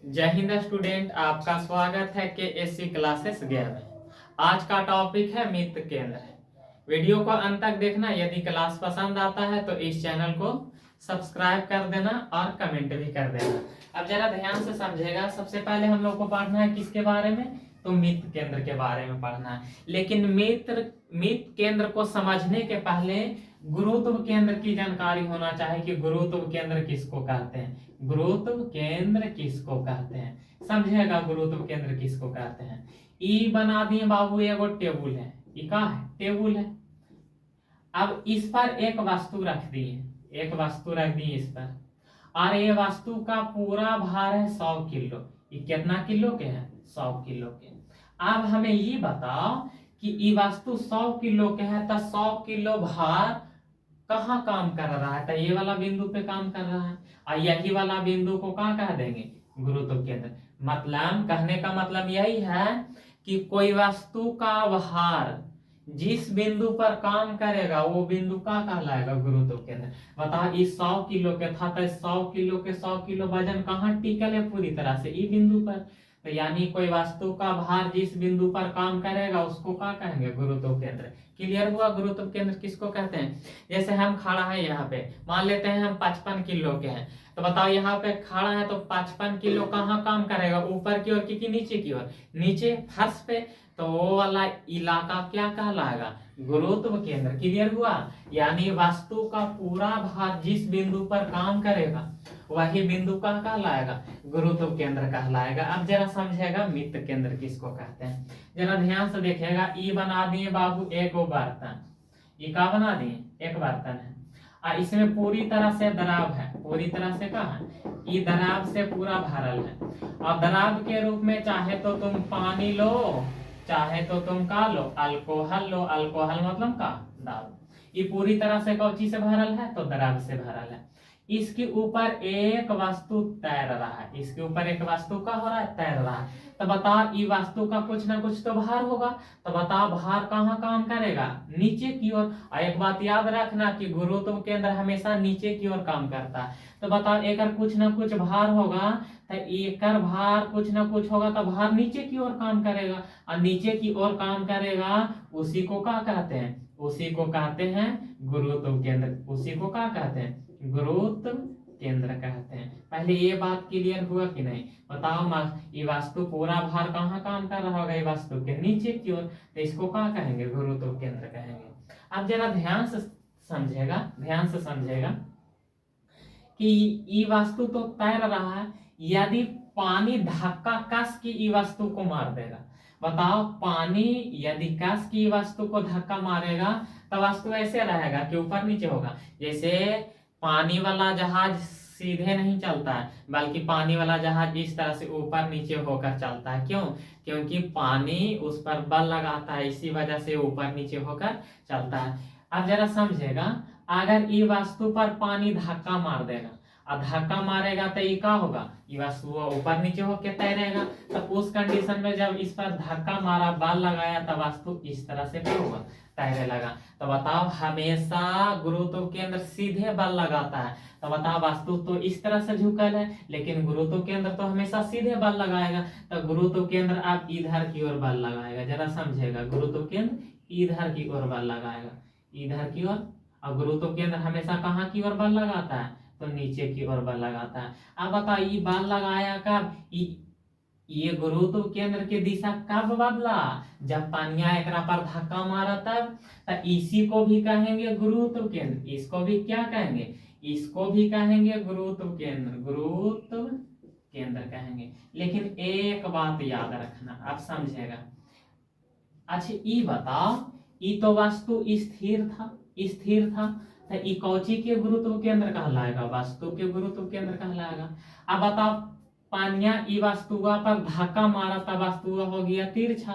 जय हिंद स्टूडेंट, आपका स्वागत है के एस सी क्लासेस गया में। आज का टॉपिक है मित्र केंद्र। वीडियो को अंत तक देखना। यदि क्लास पसंद आता है तो इस चैनल को सब्सक्राइब कर देना और कमेंट भी कर देना। अब जरा ध्यान से समझेगा। सबसे पहले हम लोग को पढ़ना है किसके बारे में, तो मित्र केंद्र के बारे में पढ़ना है। लेकिन मित्र केंद्र को समझने के पहले गुरुत्व केंद्र की जानकारी होना चाहिए कि गुरुत्व केंद्र किसको कहते हैं। गुरुत्व केंद्र किसको कहते हैं समझेगा। गुरुत्व केंद्र किसको कहते हैं। ई बना दिए बाबू, एगो टेबुल है। ई का है, टेबुल है। अब इस पर एक वस्तु रख दिए, एक वस्तु रख दी इस पर, और ये वस्तु का पूरा भार है 100 किलो। ये कितना किलो के है, 100 किलो के। अब हमें ये बताओ कि ये वस्तु 100 किलो के है, तो 100 किलो भार कहाँ काम कर रहा है, तो ये वाला बिंदु पे काम कर रहा है। और यही वाला बिंदु को कहाँ कह देंगे, गुरुत्व केंद्र। मतलब कहने का मतलब यही है कि कोई वस्तु का भार जिस बिंदु पर काम करेगा वो बिंदु का कहलाएगा, गुरुत्व केंद्र। बताओ, इस 100 किलो के था तो 100 किलो के 100 किलो वजन कहाँ टिकल है पूरी तरह से, इस बिंदु पर। तो यानी कोई वस्तु का भार जिस बिंदु पर काम करेगा उसको क्या कहेंगे, गुरुत्व केंद्र। क्लियर हुआ गुरुत्व केंद्र किसको कहते हैं। जैसे हम खड़ा है यहाँ पे, मान लेते हैं हम 55 किलो के हैं, तो बताओ यहाँ पे खड़ा है तो 55 किलो कहाँ काम करेगा, ऊपर की ओर की नीचे की ओर, नीचे फर्श पे। तो वो वाला इलाका क्या कहलाएगा, गुरुत्व केंद्र। क्लियर हुआ। यानी वस्तु का पूरा भार जिस बिंदु पर काम करेगा वही बिंदु का कहलाएगा, गुरुत्व केंद्र कहलाएगा। अब जरा समझेगा मित्र केंद्र किसको कहते हैं। जरा ध्यान से देखिएगा। ई बना दिए बाबू एक बर्तन, ये का बना दिए, एक बर्तन है, और इसमें पूरी तरह से दराब है, पूरी तरह से कहा है, ये दराब से पूरा भरल है। और दराब के रूप में चाहे तो तुम पानी लो, चाहे तो तुम का लो, अल्कोहल लो। अल्कोहल मतलब का, दारू। ये पूरी तरह से कौची से भरल है, तो दराब से भरल है। इसके ऊपर एक वस्तु तैर रहा है, इसके ऊपर एक वस्तु का हो रहा है, तैर रहा है। तो बताओ, ये वस्तु का कुछ ना कुछ तो भार होगा। तो बताओ भार कहाँ काम करेगा, नीचे की ओर। और एक बात याद रखना कि गुरुत्व केंद्र हमेशा नीचे की ओर काम करता है। तो बताओ, एक कुछ ना कुछ भार होगा, तो एक भार कुछ ना कुछ होगा तो भार नीचे की ओर काम करेगा, और नीचे की ओर काम करेगा उसी को क्या कहते हैं, उसी को कहते हैं गुरुत्व केंद्र। उसी को क्या कहते हैं, गुरुत्व केंद्र कहते हैं। पहले ये बात क्लियर हुआ कि नहीं, बताओ। ये वस्तु पूरा भार कहाँ काम कर रहा होगा, ये वस्तु के नीचे की ओर, तो इसको क्या कहेंगे, गुरुत्व केंद्र कहेंगे। अब जरा ध्यान से समझेगा, ध्यान से समझेगा कि ये वस्तु तो तैर रहा है। यदि पानी धक्का कस की ये वस्तु को मार देगा, बताओ, पानी यदि कस की वस्तु को धक्का मारेगा तो वस्तु ऐसे रहेगा कि ऊपर नीचे होगा। जैसे पानी वाला जहाज सीधे नहीं चलता है, बल्कि पानी वाला जहाज इस तरह से ऊपर नीचे होकर चलता है। क्यों, क्योंकि पानी उस पर बल लगाता है, इसी वजह से ऊपर नीचे होकर चलता है। अब जरा समझेगा, अगर ये वस्तु पर पानी धक्का मार देगा, और धक्का मारेगा तो ये क्या होगा, ये वस्तु ऊपर नीचे होकर तैरेगा। तो उस कंडीशन में जब इस पर धक्का मारा, बल लगाया, तो वस्तु इस तरह से क्या होगा, तैरने लगा। तो बताओ, हमेशा गुरुत्व केंद्र सीधे बल लगाता है। तो बताओ, वस्तु तो इस तरह से झुकल है, लेकिन गुरुत्व केंद्र तो हमेशा सीधे बल लगाएगा। तो गुरुत्व केंद्र अब इधर की ओर बल लगाएगा। जरा समझेगा, गुरुत्व केंद्र इधर की ओर बल लगाएगा, इधर की ओर। और गुरुत्व केंद्र हमेशा कहाँ की ओर बल लगाता है, तो नीचे की ओर बल लगाता है। अब बताओ, ये बल लगाया कब, ये गुरुत्व केंद्र की दिशा कब बदला, जब पानिया एकरा पर धक्का मारा तब। तो इसी को भी कहेंगे गुरुत्व केंद्र। इसको भी क्या कहेंगे, इसको भी कहेंगे गुरुत्व केंद्र, गुरुत्व केंद्र कहेंगे। लेकिन एक बात याद रखना, अब समझेगा। अच्छा, ये बताओ, ये तो वस्तु स्थिर था, स्थिर था, तो ये कौची के गुरुत्व केंद्र कहलाएगा, वस्तु के गुरुत्व केंद्र कहलाएगा। अब बताओ, पानिया ई वस्तुआ पर धक्का मारा था, वस्तुआ हो गया तिरछा,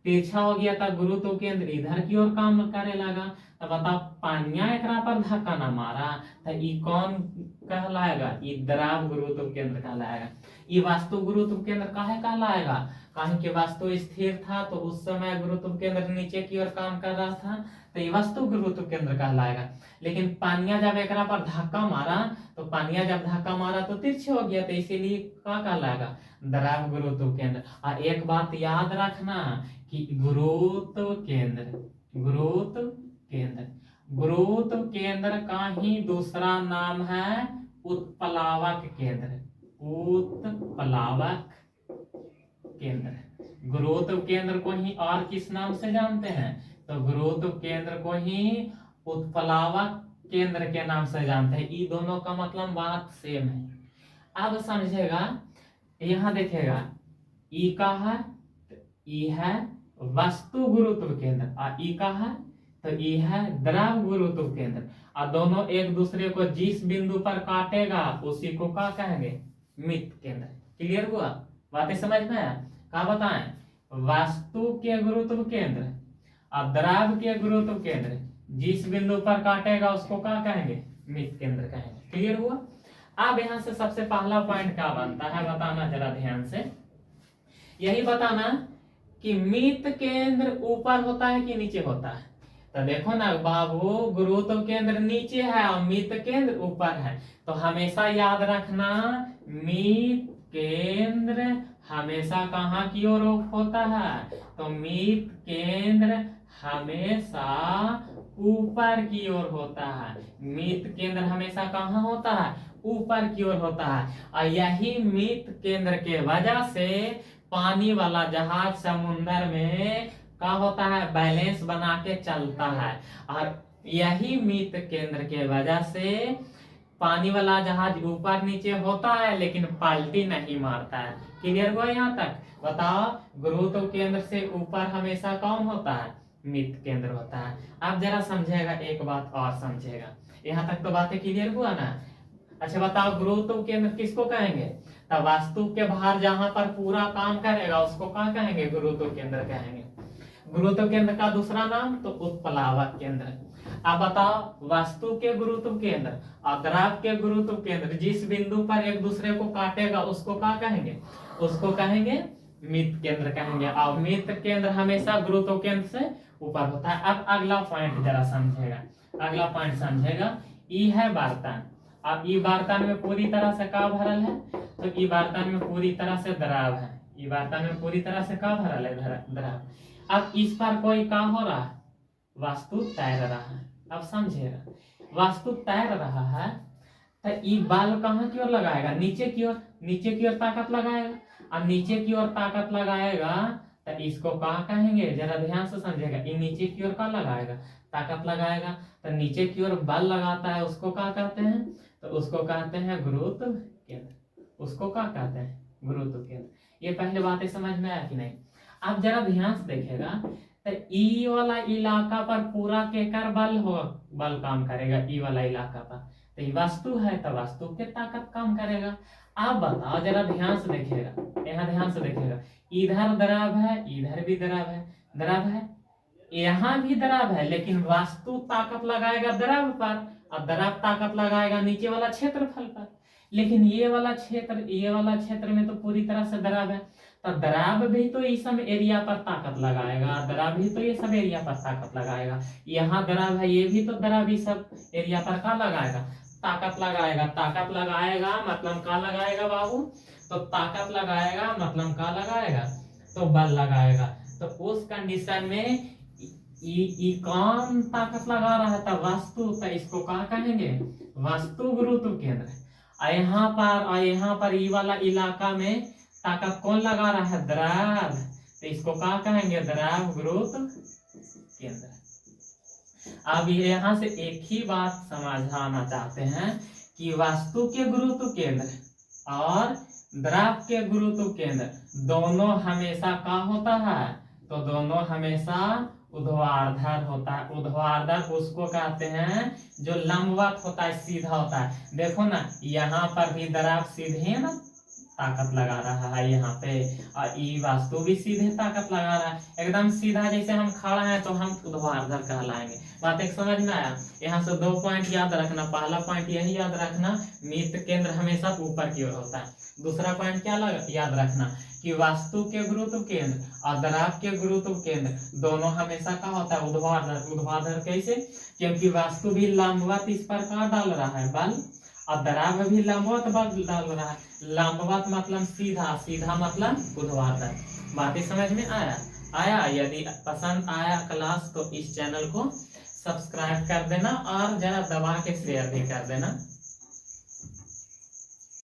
तिरछा हो गया था, गुरुत्व केंद्र इधर की ओर काम करे लगा। तो बताओ, पानिया एकरा पर धक्का ना मारा, तो ई कौन कहलाएगा, ई दराब गुरुत्व केंद्र कहलाएगा। ये वास्तु गुरुत्व केंद्र काहे कहलाएगा, कहीं के वस्तु स्थिर था तो उस समय गुरुत्व केंद्र नीचे की ओर काम कर रहा था, तो ये वस्तु गुरुत्व केंद्र कहलाएगा। लेकिन पानिया जब एकरा पर धक्का मारा तो पानिया जब धक्का मारा तो तिरछे हो गया, तो इसीलिए क्या कहलाएगा, द्रव गुरुत्व केंद्र। और एक बात याद रखना कि गुरुत्व केंद्र, गुरुत्व केंद्र, गुरुत्व केंद्र का ही दूसरा नाम है उत्प्लावक केंद्र, उत्प्लावक केंद्र। गुरुत्व केंद्र को ही और किस नाम से जानते हैं, तो गुरुत्व केंद्र को ही उत्प्लावक केंद्र के नाम से जानते हैं। ये दोनों का मतलब बात सेम है। अब समझेगा, यहां देखेगा ई का है, ई है वस्तु गुरुत्व केंद्र, और ई का है तो ई है द्रव गुरुत्व केंद्र। और दोनों एक दूसरे को जिस बिंदु पर काटेगा उसी को क्या कहेंगे, मित केंद्र। क्लियर हुआ, बातें समझ में आया। क्या बताएं, वस्तु के गुरुत्व केंद्र और द्रव के गुरुत्व केंद्र जिस बिंदु पर काटेगा उसको क्या कहेंगे, मित केंद्र कहेंगे। क्लियर हुआ। अब यहां से सबसे पहला पॉइंट क्या बनता है बताना जरा ध्यान से, यही बताना कि मित केंद्र ऊपर होता है कि नीचे होता है। तो देखो ना बाबू, गुरुत्व केंद्र नीचे है और मित केंद्र ऊपर है, तो हमेशा याद रखना मित केंद्र हमेशा कहाँ की ओर होता है, तो मित केंद्र हमेशा ऊपर की ओर होता है। मित केंद्र हमेशा कहाँ होता है, ऊपर की ओर होता है। और यही मित केंद्र के वजह से पानी वाला जहाज समुद्र में क्या होता है, बैलेंस बना के चलता है। और यही मित केंद्र के वजह से पानी वाला जहाज ऊपर नीचे होता है लेकिन पलटी नहीं मारता है। क्लियर हुआ यहाँ तक। बताओ, गुरुत्व केंद्र से ऊपर हमेशा कौन होता है, मित केंद्र होता है। अब जरा समझेगा, एक बात और समझेगा, यहाँ तक तो बातें क्लियर हुआ ना। अच्छा बताओ, गुरुत्व केंद्र किसको कहेंगे, तब वस्तु के भार जहां पर पूरा काम करेगा उसको क्या कहेंगे, गुरुत्व केंद्र कहेंगे। गुरुत्व केंद्र का दूसरा नाम तो उत्प्लावक केंद्र। अब बताओ, वस्तु के गुरुत्व केंद्र और द्रव के गुरुत्व केंद्र जिस बिंदु पर एक दूसरे को काटेगा उसको क्या कहेंगे, उसको कहेंगे मित केंद्र कहेंगे। और मित केंद्र हमेशा गुरुत्व केंद्र से ऊपर होता है। अब अगला पॉइंट जरा समझेगा, अगला पॉइंट समझेगा, ई है बर्तन। अब ई बर्तन में पूरी तरह से क्या भरल है, तो ई बर्तन में पूरी तरह से द्रव है, ई बर्तन में पूरी तरह से क्या भरल है, द्रव। अब इस पर कोई काम हो रहा है, वस्तु तैर रहा है। अब समझेगा, वस्तु तैर रहा है तो ये बल कहाँ की ओर लगाएगा, नीचे की ओर, नीचे की ओर ताकत लगाएगा। और नीचे की ओर ताकत लगाएगा तो इसको क्या कहेंगे, जरा ध्यान से समझेगा। ये नीचे की ओर क्या लगाएगा, ताकत लगाएगा, तो नीचे की ओर बल लगाता है उसको क्या कहते हैं, तो उसको कहते हैं गुरुत्व केंद्र। उसको क्या कहते हैं, गुरुत्व केंद्र। ये पहले बातें समझ में आया कि नहीं। अब जरा ध्यान से देखेगा, तो ई वाला इलाका पर पूरा केकर बल हो, बल काम करेगा ई वाला इलाका पर, तो ये वस्तु है तो वस्तु के ताकत काम करेगा। अब बताओ जरा ध्यान से देखेगा, यहाँ ध्यान से देखेगा, इधर द्रव है, इधर भी द्रव है, द्रव है, यहाँ भी द्रव है, लेकिन वस्तु ताकत लगाएगा द्रव पर और द्रव ताकत लगाएगा नीचे वाला क्षेत्रफल पर। लेकिन ये वाला क्षेत्र में तो पूरी तरह से द्रव है, तो द्रव भी तो इस सब एरिया पर ताकत लगाएगा, द्रव भी तो ये सब एरिया पर ताकत लगाएगा। यहाँ द्रव है, ये भी तो द्रव इस सब एरिया पर क्या लगाएगा, ताकत लगाएगा। ताकत लगाएगा मतलब क्या लगाएगा बाबू, तो ताकत लगाएगा मतलब क्या लगाएगा, तो बल लगाएगा। तो उस कंडीशन में कौन ताकत लगा रहा था, वस्तु, तो इसको क्या कहेंगे, वस्तु गुरुत्व केंद्र। यहाँ पर ई वाला इलाका में ताकत कौन लगा रहा है, द्रव, तो इसको क्या कहेंगे, द्रव गुरुत्व केंद्र। अब यहाँ से एक ही बात समझाना चाहते हैं कि वस्तु के गुरुत्व केंद्र और द्रव के गुरुत्व केंद्र दोनों हमेशा क्या होता है, तो दोनों हमेशा ऊर्ध्वाधर होता है। ऊर्ध्वाधर उसको कहते हैं जो लंबवत होता है, सीधा होता है। देखो ना, यहाँ पर भी द्रव सीधे ना ताकत लगा रहा है यहाँ पे, और ये वस्तु भी सीधे ताकत लगा रहा है, एकदम सीधा। जैसे हम खड़ा हैं तो हम ऊर्ध्वाधर कहलाएंगे। बात एक समझ में आया। यहाँ से 2 पॉइंट याद रखना। पहला पॉइंट यही याद रखना, मित केंद्र हमेशा ऊपर की ओर होता है। दूसरा पॉइंट क्या याद रखना कि वस्तु के गुरुत्व केंद्र और द्रव के गुरुत्व केंद्र दोनों हमेशा क्या होता है, ऊर्ध्वाधर। ऊर्ध्वाधर कैसे, क्योंकि वस्तु भी लंबवत इस पर क्या डाल रहा है, बल, और दराब भी लंबवत बदल रहा है। लंबवत मतलब सीधा, सीधा मतलब ऊर्ध्वाधर। बातें समझ में आया। यदि पसंद आया क्लास तो इस चैनल को सब्सक्राइब कर देना और जरा दबा के शेयर भी कर देना।